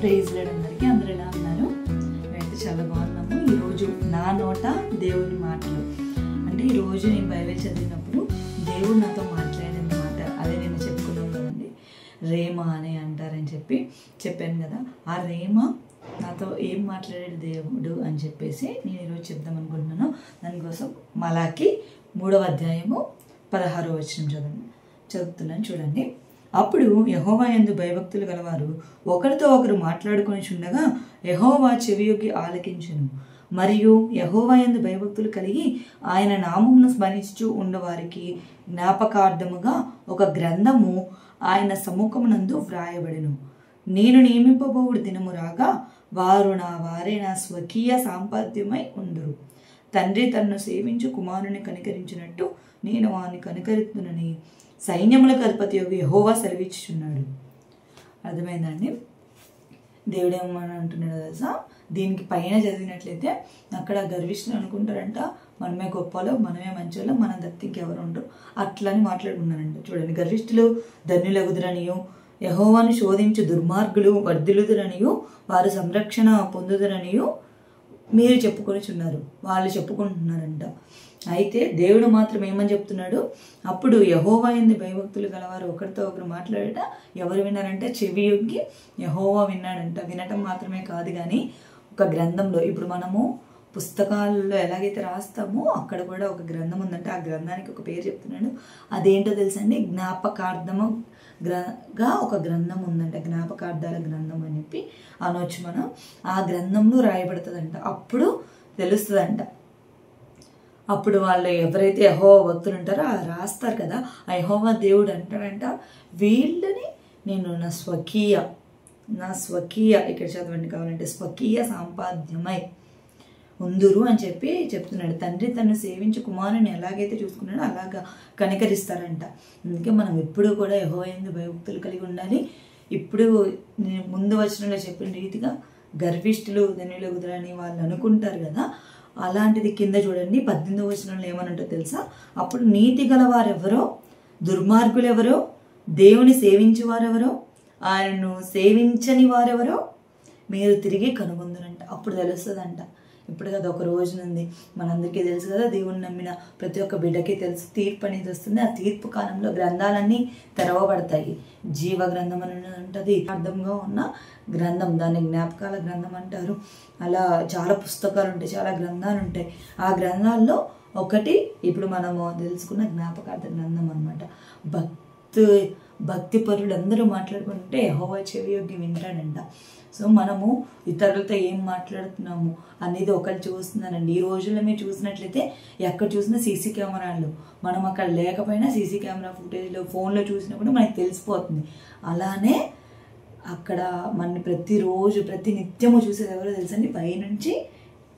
Praise lord అందరికీ. అందరూ ఎలా ఉన్నారు? మేమైతే చాలా బాగున్నాము. ఈరోజు నా నోట దేవుని మాటలు అంటే ఈరోజు నేను బైబిల్ చదివినప్పుడు దేవుడు నాతో మాట్లాడిన మాట అదే నేను చెప్పుకున్నాను కదండి. రేమా అని అంటారని చెప్పాను కదా. ఆ రేమా నాతో ఏం మాట్లాడాడు దేవుడు అని చెప్పేసి నేను ఈరోజు చెప్దాం అనుకుంటున్నాను. దానికోసం మలాకి 3వ అధ్యాయము 16వ వచనం చదువుతున్నాను చూడండి. అప్పుడు యెహోవా యందు భయభక్తులు గలవారు ఒకరితో ఒకరు మాట్లాడుకొని చుండగా యెహోవా చెవియొగ్గి ఆలకించెను. మరియు యెహోవా యందు భయభక్తులు కలిగి ఆయన నామమును స్మరించుచు ఉండవారికి జ్ఞాపకార్థముగా ఒక గ్రంథము ఆయన సముఖమునందు వ్రాయబడెను. నేను నియమింపబోవుడు దినము రాగా వారే నా స్వకీయ సాంపాద్యమై ఉందురు. తండ్రి తన్ను సేవించు కుమారుని కనికరించినట్టు నేను వాని కనికరిస్తునని సైన్యములకు అధిపతి యెహోవా సెలవిచ్చుచున్నాడు. అర్థమైందండి? దేవుడు ఏమని అంటున్నాడు తెలుసా? దీనికి పైన చదివినట్లయితే అక్కడ గర్విష్ఠులు అనుకుంటారంట మనమే గొప్పలో, మనమే మంచోళ్ళం, మన దత్తికి ఎవరు ఉండరు అట్లని మాట్లాడుకున్నారంట. చూడండి, గర్విష్ఠులు ధన్యులగుదురనియు, యెహోవాను శోధించు దుర్మార్గులు వర్ధిల్లుదురనియు, వారు సంరక్షణ పొందుదురనియు మీరు చెప్పుకొనిచున్నారు. వాళ్ళు చెప్పుకుంటున్నారంట. అయితే దేవుడు మాత్రం ఏమని చెప్తున్నాడు? అప్పుడు యెహోవా యందు భయభక్తులు గలవారు ఒకరితో ఒకరు మాట్లాడట ఎవరు విన్నారంటే చెవి యొగ్గి యెహోవా విన్నాడంట. వినటం మాత్రమే కాదు కానీ ఒక గ్రంథంలో, ఇప్పుడు మనము పుస్తకాల్లో ఎలాగైతే రాస్తామో అక్కడ కూడా ఒక గ్రంథం ఉందంటే ఆ గ్రంథానికి ఒక పేరు చెప్తున్నాడు. అదేంటో తెలుసండి? జ్ఞాపకార్థముగా ఒక గ్రంథం ఉందంట. జ్ఞాపకార్థాల గ్రంథం అని చెప్పి అనొచ్చు మనం. ఆ గ్రంథంలో రాయబడుతుందంట. అప్పుడు తెలుస్తుందంట. అప్పుడు వాళ్ళు ఎవరైతే యెహోవా భక్తులు ఉంటారో ఆ రాస్తారు కదా, ఆ యెహోవా దేవుడు అంటాడంట వీళ్ళని నేను నా స్వకీయ ఇక్కడ చదవండి కావాలంటే స్వకీయ సంపాద్యమై ఉందురు అని చెప్తున్నాడు. తండ్రి తను సేవించి కుమారుని ఎలాగైతే చూసుకున్నాడో అలాగా కనికరిస్తారంట. అందుకే మనం ఎప్పుడూ కూడా యెహోవా యందు భయభక్తులు కలిగి ఉండాలి. ఇప్పుడు నేను ముందు వచనంలో చెప్పిన రీతిగా గర్విష్ఠులు ధన్యులగుదురని వాళ్ళు అనుకుంటారు కదా, అలాంటిది కింద చూడండి 18వ వచనంలో ఏమనంటో తెలుసా? అప్పుడు నీతి గల వారెవరో, దుర్మార్గులు ఎవరో, దేవుని సేవించే వారెవరో, ఆయనను సేవించని వారెవరో మీరు తిరిగి కనుగొందురంట. అప్పుడు తెలుస్తుందంట. ఇప్పుడు కదా ఒక రోజు నుండి మనందరికీ తెలుసు కదా, దేవుని నమ్మిన ప్రతి ఒక్క బిడ్డకి తెలుసు తీర్పు అనేది వస్తుంది. ఆ తీర్పు కాలంలో గ్రంథాలన్నీ తెరవబడతాయి. జీవ గ్రంథం అని ఉంటుంది, అర్థంగా ఉన్న గ్రంథం, దాన్ని జ్ఞాపకాల గ్రంథం అంటారు. అలా చాలా పుస్తకాలు ఉంటాయి, చాలా గ్రంథాలు ఉంటాయి. ఆ గ్రంథాల్లో ఒకటి ఇప్పుడు మనము తెలుసుకున్న జ్ఞాపకార్థ గ్రంథం అనమాట. భక్తి పరులందరూ మాట్లాడుకుంటే యెహోవా చెవి యొగ్గి వింటాడంట. సో మనము ఇతరులతో ఏం మాట్లాడుతున్నాము అనేది ఒకరు చూస్తున్నారండి. ఈ రోజుల్లో మీరు చూసినట్లయితే ఎక్కడ చూసినా సీసీ కెమెరాలు, మనం అక్కడ లేకపోయినా సీసీ కెమెరా ఫుటేజ్లో ఫోన్లో చూసినా కూడా మనకి తెలిసిపోతుంది. అలానే అక్కడ మన ప్రతి నిత్యము చూసేది ఎవరో తెలుసండి? పైనుంచి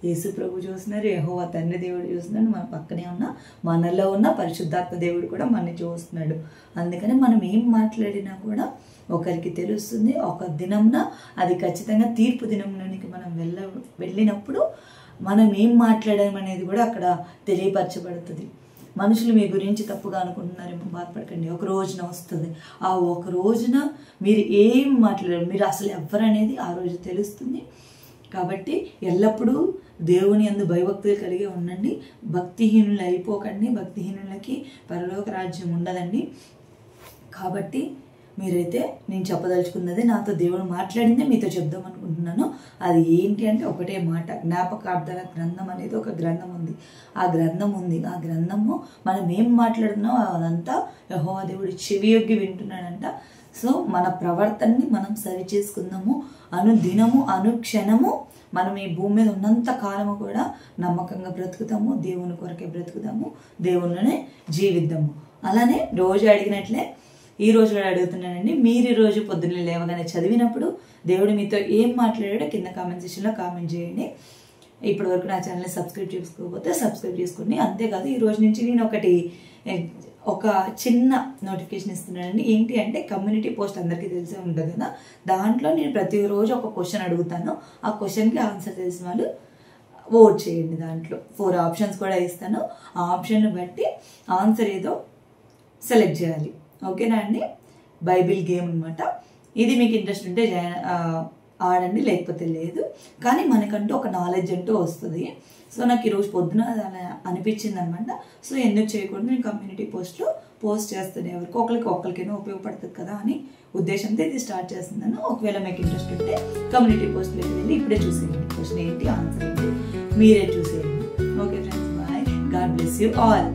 యేసు ప్రభు చూస్తున్నారు, యెహోవా తండ్రి దేవుడు చూస్తున్నాడు, మన పక్కనే ఉన్న మనలో ఉన్న పరిశుద్ధాత్మ దేవుడు కూడా మనని చూస్తున్నాడు. అందుకని మనం ఏం మాట్లాడినా కూడా ఒకరికి తెలుస్తుంది. ఒక దినంన అది ఖచ్చితంగా తీర్పు దినంలోనికి మనం వెళ్ళినప్పుడు మనం ఏం మాట్లాడామనేది కూడా అక్కడ తెలియపరచబడుతుంది. మనుషులు మీ గురించి తప్పుగా అనుకుంటున్నారేమో బాధపడకండి, ఒక రోజున వస్తుంది. ఆ ఒక రోజున మీరు ఏం మాట్లాడారు, మీరు అసలు ఎవరనేది ఆ రోజు తెలుస్తుంది. కాబట్టి ఎల్లప్పుడూ దేవుని యందు భయభక్తులు కలిగి ఉండండి. భక్తిహీనులు అయిపోకండి. భక్తిహీనులకి పరలోక రాజ్యం ఉండదండి. కాబట్టి మీరైతే నేను చెప్పదలుచుకున్నది, నాతో దేవుడు మాట్లాడిందే మీతో చెప్దాం అనుకుంటున్నాను. అది ఏంటి అంటే ఒకటే మాట, జ్ఞాపకార్థాల గ్రంథం అనేది ఒక గ్రంథం ఉంది. ఆ గ్రంథము మనం ఏం మాట్లాడుతున్నామో అదంతా యెహోవా దేవుడు చెవి యొగ్గి వింటున్నాడంట. సో మన ప్రవర్తనని మనం సరి చేసుకుందాము. అనుదినము అనుక్షణము మనం ఈ భూమి మీద ఉన్నంత కాలము కూడా నమ్మకంగా బ్రతుకుతాము, దేవుని కొరకే బ్రతుకుతాము, దేవునిలోనే జీవిద్దాము. అలానే రోజు అడిగినట్లే ఈ రోజు కూడా అడుగుతున్నానండి. మీరు ఈ రోజు పొద్దున్నే లేవగానే చదివినప్పుడు దేవుడు మీతో ఏం మాట్లాడాడో కింద కామెంట్ సెక్షన్లో కామెంట్ చేయండి. ఇప్పటి వరకు నా ఛానల్ని సబ్స్క్రైబ్ చేసుకోకపోతే సబ్స్క్రైబ్ చేసుకోండి. అంతేకాదు ఈ రోజు నుంచి నేను ఒక చిన్న నోటిఫికేషన్ ఇస్తున్నానండి. ఏంటి అంటే కమ్యూనిటీ పోస్ట్ అందరికీ తెలిసే ఉంటుంది కదా, దాంట్లో నేను ప్రతిరోజు ఒక క్వశ్చన్ అడుగుతాను. ఆ క్వశ్చన్కి ఆన్సర్ తెలిసిన వాళ్ళు ఓట్ చేయండి. దాంట్లో 4 ఆప్షన్స్ కూడా ఇస్తాను. ఆ ఆప్షన్ బట్టి ఆన్సర్ ఏదో సెలెక్ట్ చేయాలి. ఓకేనా అండి? బైబిల్ గేమ్ అనమాట. ఇది మీకు ఇంట్రెస్ట్ ఉంటే ఆడండి, లేకపోతే లేదు. కానీ మనకంటూ ఒక నాలెడ్జ్ అంటూ వస్తుంది. సో నాకు ఈరోజు పొద్దున అలా అనిపించింది అనమాట. సో ఎందుకు చేయకూడదు, నేను కమ్యూనిటీ పోస్ట్లో పోస్ట్ చేస్తాను, ఎవరికి ఒకరికైనా ఉపయోగపడుతుంది కదా అని ఉద్దేశంతో ఇది స్టార్ట్ చేస్తున్నాను. ఒకవేళ మీకు ఇంట్రెస్ట్ ఉంటే కమ్యూనిటీ పోస్ట్లోకి వెళ్ళి ఇప్పుడే చూసేయండి, క్వశ్చన్ ఏంటి, ఆన్సర్ ఏంటి, మీరే చూసేయండి. Okay friends, bye, God bless you all.